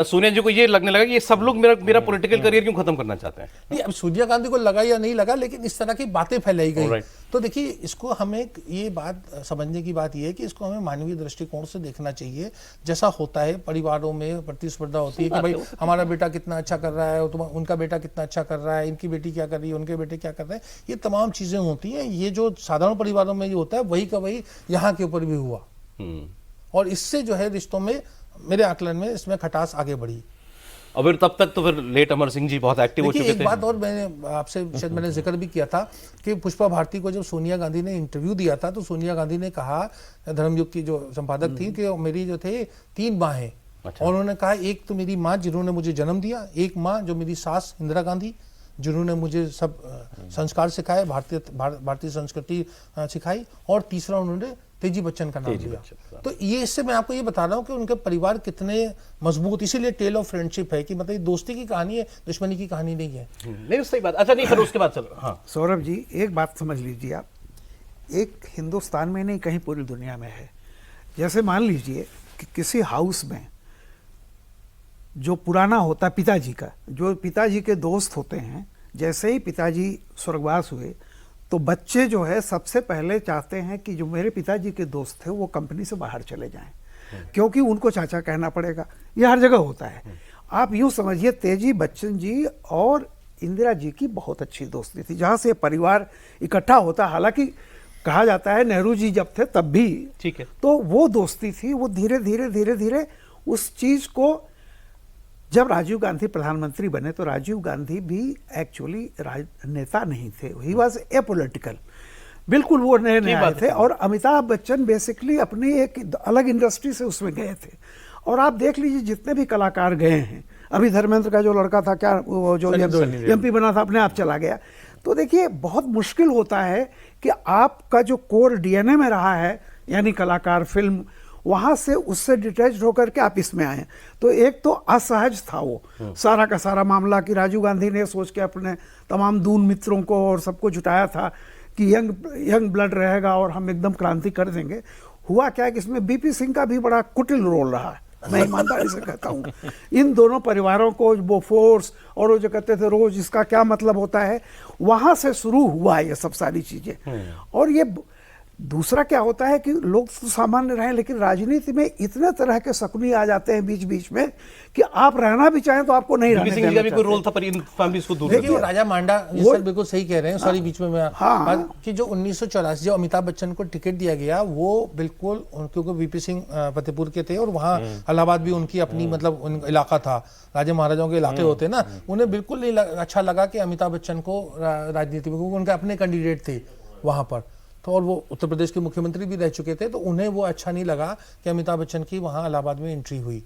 सोनिया जी को ये लगने लगा कि ये सब लोग मेरा पॉलिटिकल करियर क्यों खत्म करना चाहते हैं। नहीं, अब सोनिया गांधी को लगा या नहीं लगा, लेकिन इस तरह की बातें फैलाई गई। Alright. तो देखिए, इसको हमें ये बात समझने की बात ये है कि इसको हमें मानवीय दृष्टिकोण से देखना चाहिए। जैसा होता है परिवारों में प्रतिस्पर्धा होती है कि भाई हमारा बेटा कितना अच्छा कर रहा है, उनका बेटा कितना अच्छा कर रहा है, इनकी बेटी क्या कर रही है, उनके बेटे क्या कर रहे हैं, ये तमाम चीजें होती हैं। ये जो साधारण परिवारों में ये होता है, वही का वही यहाँ के ऊपर भी हुआ। और इससे जो है रिश्तों में, मेरे आकलन में, इसमें खटास आगे बढ़ी। और फिर तब तक तो फिर लेट अमर सिंह जी बहुत एक्टिव हो चुके थे। एक बात और मैंने आपसे शायद मैंने जिक्र भी किया था कि पुष्पा भारती को जब सोनिया गांधी ने इंटरव्यू दिया था, तो सोनिया गांधी ने कहा, धर्मयुग की जो संपादक थी, कि मेरी जो थे 3 माँ हैं। अच्छा। और उन्होंने कहा, एक तो मेरी माँ जिन्होंने मुझे जन्म दिया, एक माँ जो मेरी सास इंदिरा गांधी जिन्होंने मुझे सब संस्कार सिखाए, भारतीय संस्कृति सिखाई, और तीसरा उन्होंने तेजी बच्चन का नाम लिया। तो ये, इससे मैं आपको ये बता रहा हूँ कि उनके परिवार कितने मजबूत, इसीलिए टेल ऑफ फ्रेंडशिप है कि मतलब ये दोस्ती की कहानी है, दुश्मनी की कहानी नहीं है। नहीं, सही बात। अच्छा, नहीं, फिर उसके बाद चलो। हाँ सौरभ जी, एक बात समझ लीजिए आप, एक हिंदुस्तान में नहीं, कहीं पूरी दुनिया में है। जैसे मान लीजिए कि किसी हाउस में जो पुराना होता है पिताजी का, जो पिताजी के दोस्त होते हैं, जैसे ही पिताजी स्वर्गवास हुए तो बच्चे जो है सबसे पहले चाहते हैं कि जो मेरे पिताजी के दोस्त थे वो कंपनी से बाहर चले जाएं, क्योंकि उनको चाचा कहना पड़ेगा। ये हर जगह होता है। आप यूँ समझिए, तेजी बच्चन जी और इंदिरा जी की बहुत अच्छी दोस्ती थी, जहाँ से परिवार इकट्ठा होता। हालांकि कहा जाता है नेहरू जी जब थे तब भी, ठीक है, तो वो दोस्ती थी। वो धीरे धीरे उस चीज़ को, जब राजीव गांधी प्रधानमंत्री बने तो राजीव गांधी भी एक्चुअली नेता नहीं थे, ही वॉज ए पॉलिटिकल, बिल्कुल वो नए आए थे। और अमिताभ बच्चन बेसिकली अपनी एक अलग इंडस्ट्री से उसमें गए थे। और आप देख लीजिए जितने भी कलाकार गए हैं, अभी धर्मेंद्र का जो लड़का था, क्या वो जो एमपी बना था, अपने आप चला गया। तो देखिए, बहुत मुश्किल होता है कि आपका जो कोर डीएनए में रहा है, यानी कलाकार, फिल्म, वहां से उससे डिटैच होकर के आप इसमें आए। तो एक तो असहज था वो सारा का सारा मामला, कि राजीव गांधी ने सोच के अपने तमाम दून मित्रों को और सबको जुटाया था कि यंग ब्लड रहेगा और हम एकदम क्रांति कर देंगे। हुआ क्या है कि इसमें बीपी सिंह का भी बड़ा कुटिल रोल रहा है, मैं ईमानदारी से कहता हूँ। इन दोनों परिवारों को, वो फोर्स और वो जो कहते थे रोज इसका क्या मतलब होता है, वहां से शुरू हुआ ये सब सारी चीजें। और ये दूसरा क्या होता है कि लोग तो सामान्य रहे, लेकिन राजनीति में इतने तरह के शकुनी आ जाते हैं बीच बीच में कि आप रहना भी चाहें तो आपको नहीं रहने देना। भी कोई रोल था, पर इन फैमिलीज को दूर। देखिए, राजा मांडा, ये सर बिल्कुल सही कह रहे हैं। सॉरी, बीच में मैं कि जो 1984 जो अमिताभ बच्चन को टिकट दिया गया, वो बिल्कुल, क्योंकि वीपी सिंह फतेहपुर के थे और वहाँ इलाहाबाद भी उनकी अपनी मतलब इलाका था, राजा महाराजाओं के इलाके होते ना, उन्हें बिल्कुल नहीं अच्छा लगा कि अमिताभ बच्चन को राजनीति में, क्योंकि उनके अपने कैंडिडेट थे वहाँ पर। तो और वो उत्तर प्रदेश के मुख्यमंत्री भी रह चुके थे, तो उन्हें वो अच्छा नहीं लगा कि अमिताभ बच्चन की वहाँ इलाहाबाद में एंट्री हुई।